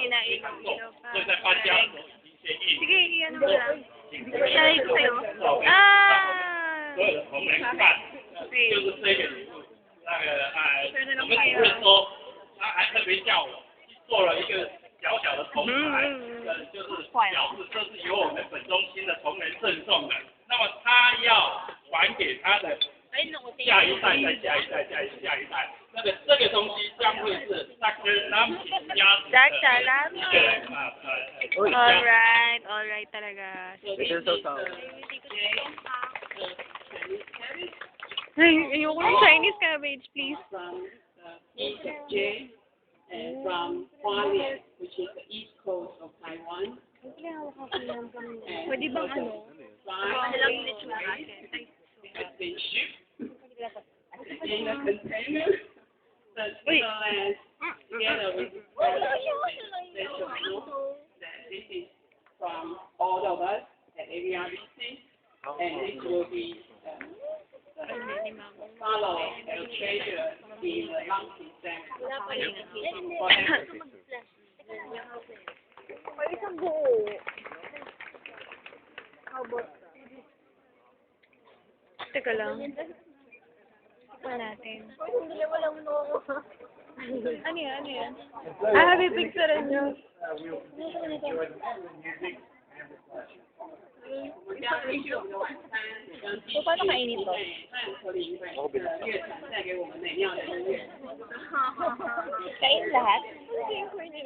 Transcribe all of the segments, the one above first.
may nailaw pa. Sige, iyan mo lang. Share ko sa'yo. Ah! 就是这个礼物，我们主任说，他还特别叫我做了一个小小的铜牌，就是表示这是由我们本中心的同仁赠送的。那么他要还给他的下一代、再下一代、再下一代。这个东西将会是 Dr. Lamkin 家族的。Alright talaga. Ay, ayoko ng Chinese cabbage, please. From Egypt J and from Hualien, which is the east coast of Taiwan. Pwede bang ano? Ano lang yung lechon natin? Has been shipped in a container. But nevertheless, together with this is from all of us at AVRBC, and this will be follow and treasure in the Lamkin family. May isang buo. Teka lang. Ito natin. Ano yan? Ah, happy picture rin nyo. So, paano kainin to? Kain lahat?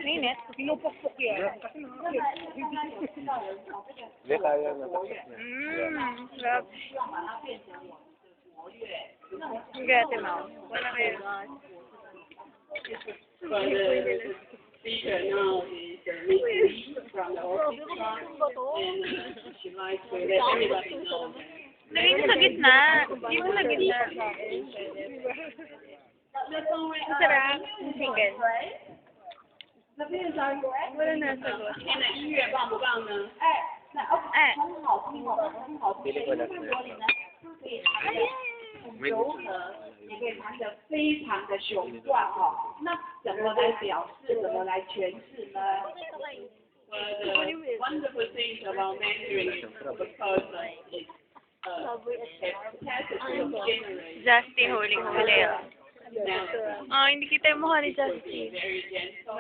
Mainit? Pinupukpuk yan. Hindi, kaya na. Sarap. Gati mo. Wala kayo. Speaker now is Miss Lee from the orchestra, and she likes to let everybody know that. Lagay mo sa gitna. Hindi mo sa gitna. Masarap. Chicken. Wala na sagot. 今天的音乐棒不棒呢？ Pili ko lang na. 柔和，也可以弹得非常的雄壮哦。那怎么来表示？怎么来诠释呢？ The wonderful things about Mandarin is because it has capacity to generate. Justin, huling-huli. Ah, hindi kita yung mukha ni Justin. Very gentle,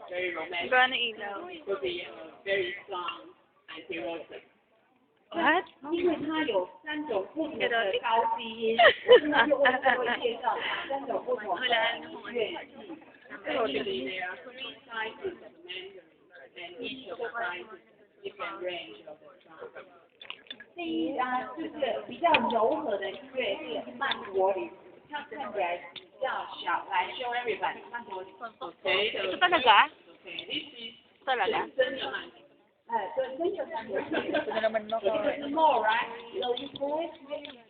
very romantic. Gano'n ilaw. It could be very strong and erotic. What? 因为它有3种不同的高低音，我现在就为各位介绍3种不同的乐器。Actually, there are 3 sizes of Mandarin, and each of the sizes different range of the sound. 第一就是比较柔和的音乐是曼陀林，它看起来比较小，来 show everybody 曼陀林。Okay, Ito talaga? okay, this is Talaga? 真的曼陀林。对，真的曼陀林。 Ito na naman mo ko. More, right? So you always really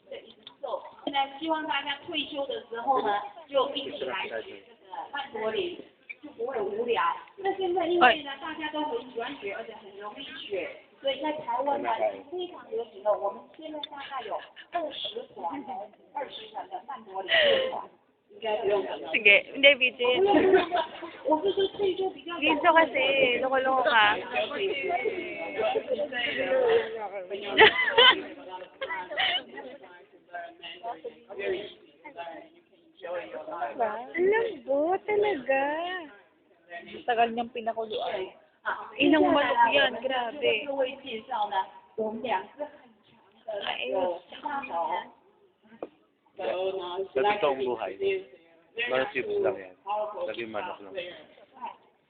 so. 现在希望大家退休的时候呢，就一起来学这个曼陀林，就不会无聊。那现在因为呢，大家都很喜欢学，而且很容易学，所以在台湾呢已经非常流行了。我们现在大概有20团的曼陀林乐团。应该不用等了。 Sige, hindi, BJ. 我是说退休比较。 Video kasi, loko-loko ka. Alam mo, talaga. Tagal niyang pinakuluan. Ilang manok yan, grabe. 各位介绍呢，我们2个很长的有大头。Sa totoong buhay, mga chips lang yan. Naging manok lang.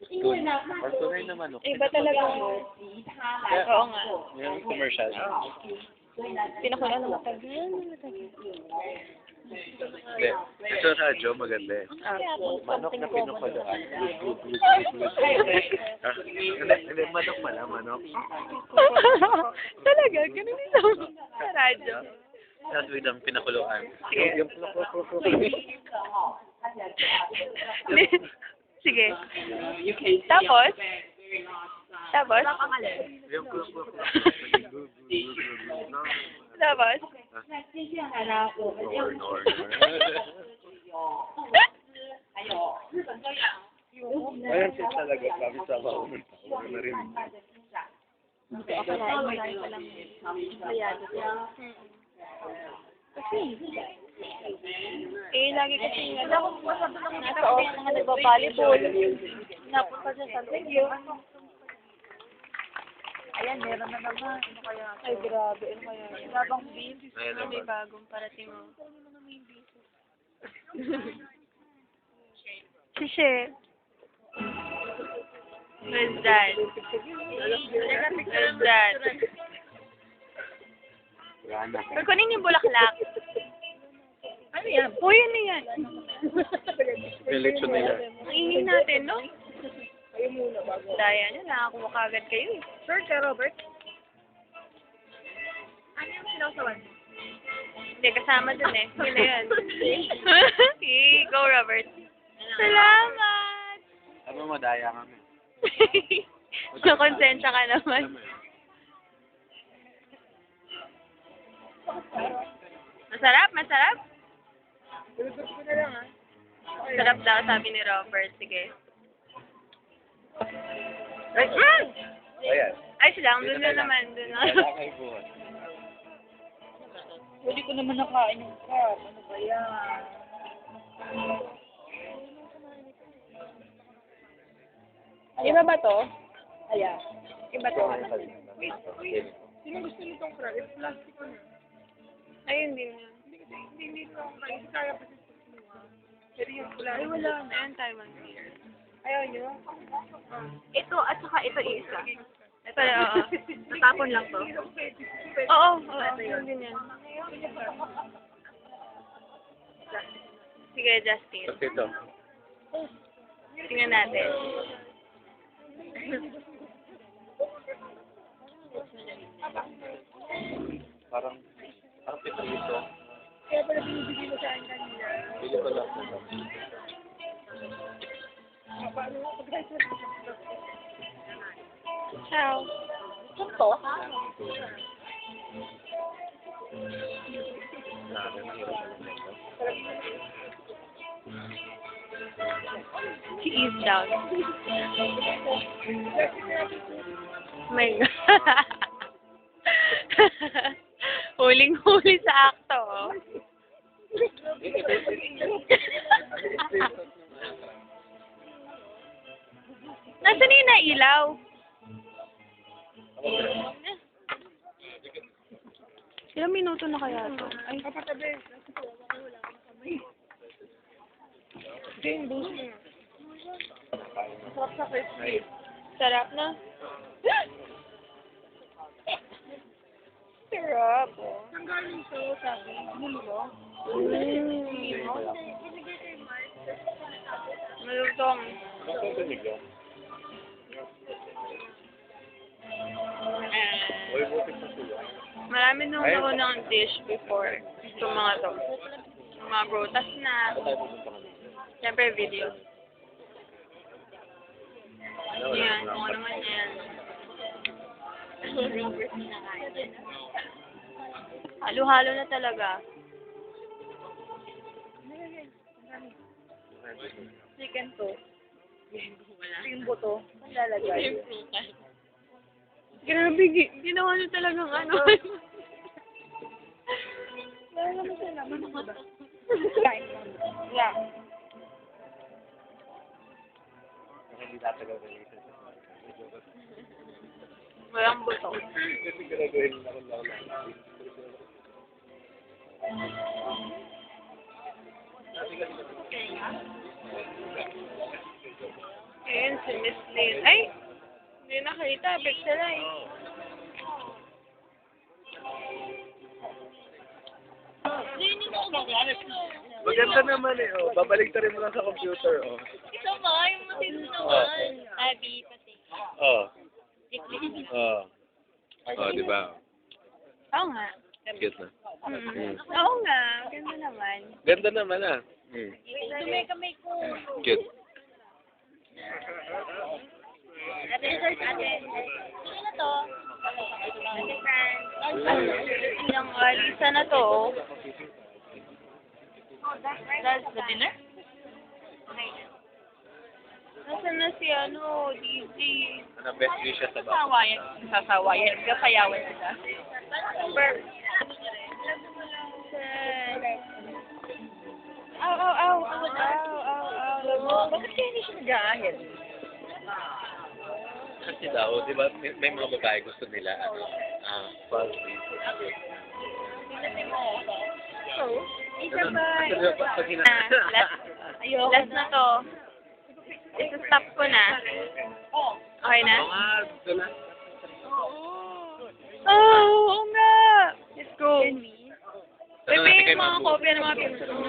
因为呢， Or tunay na manok. Iba talaga. 吉他来 Oo nga. Yung commercial. 所以呢， Pinakulaan ng matagal. Hindi. Ito radyo, maganda eh. Manok na pinukuluan. Hindi, manok pala, manok. Talaga, ganun ito. Sa radyo. Tapos biglang pinakuluan. Yung Sige. you can see Tapos? very large size. Tapos? yung Tapos? 那接下来呢，我们就有俄罗斯，还有日本歌谣， Ayan siya talaga, sabi sa mga na rin. Lagi kasi nasa off mga nagbabalibol. Napunta siya sa video. Ayan, meron na naman. Ano kaya? Ay, grabe. Ano kaya? Bagong beef. May bagong parating mo. Shishe. Where's that? Where's that? Pero kunin yung bulaklak. Ano yan? Uy, ano yan? Election nila. Ang ingin natin, no? Daya nyo, nakakuha kagad kayo eh. Sure ka, Robert? Ano yung sinasawan? Hindi, kasama dun eh. Yun na yun. Okay, go, Robert. Salamat! Sabi mo, daya kami. Nakonsensya ka naman. Masarap, masarap. Sarap daw, sabi ni Robert. Sige. Ayan. Ay, silang, doon na naman. Doon na. Wala kayo buhat. Hindi ko naman nakain yung crab. Ano ba yan? Iba ba to? Ayan. Iba to. Sino gusto nitong crab? It's plastic ko na. Ayun din yun. Hindi ko kaya pa pero yung pula. Ay, wala na. Ayan, Taiwan beer. Ayaw nyo? Ito, at saka ito isa. Ito, oo. Natapon lang to. Oo, oo. Yun din yan. Sige, Justin. Kasi ito. Tingnan natin. Parang pitrito. Kaya pala binibigay mo sa akin kanina. Bili ko lang. Paano mo pag-guys? Ciao. Ito? She is down. My God. Huling-huli sa akto. Oh. Nasaan yung nailaw? Ilang minuto na kaya ito? Ay, Kapatabi. Jane, boost mo. Masarap sa crispy. sarap na. Sarap. Oh. Ang galing to, sabi. Mulo. Malutong. Marami nung naunang dish before. Itong mga to. Yung mga brotas na. Siyempre video. Yan, kung ano man yan. Halo-halo na talaga. Chicken to. Yung buto. Ang lalagay. Grabe, ginawa niyo talagang ano. Wala naman siya naman. Kain mo. Yeah. Hindi tatagal na dito. Walang buto. Kasi ginagawin na ako lang. Ayun, si Miss Lynn. Ay! Hindi nakita. Picture na eh. Maganda naman eh. Oh. Babalik ta rin mo lang sa computer. Oh. Ito ba? Yung matino naman. Abi, pati. Oh. Oh. Oh, di ba? Oo nga. Cute na. Oo nga. Ganda naman. Ganda naman ah. Kamay ko. Cute. Ate. Sino to? Ate Fran. Yung Lisa na to. That's the dinner? Nasaan na si ano, DJ? Ano, best wishes sa bata. Sasawayan. Sasawayan. Kasayawan sila. Aw, aw, aw. Aw, aw, aw. Bakit kaya hindi siya nag-aahit? Kasi daw, di ba, may mga babae gusto nila, quality. Isa pa. Pag Last. Last na to. Isa-stop ko na. Okay na? ito lang. Oo nga! Let's go. Ano, Bebe, natin kayo yung mga mag-book? kopya ng mga pictures mo.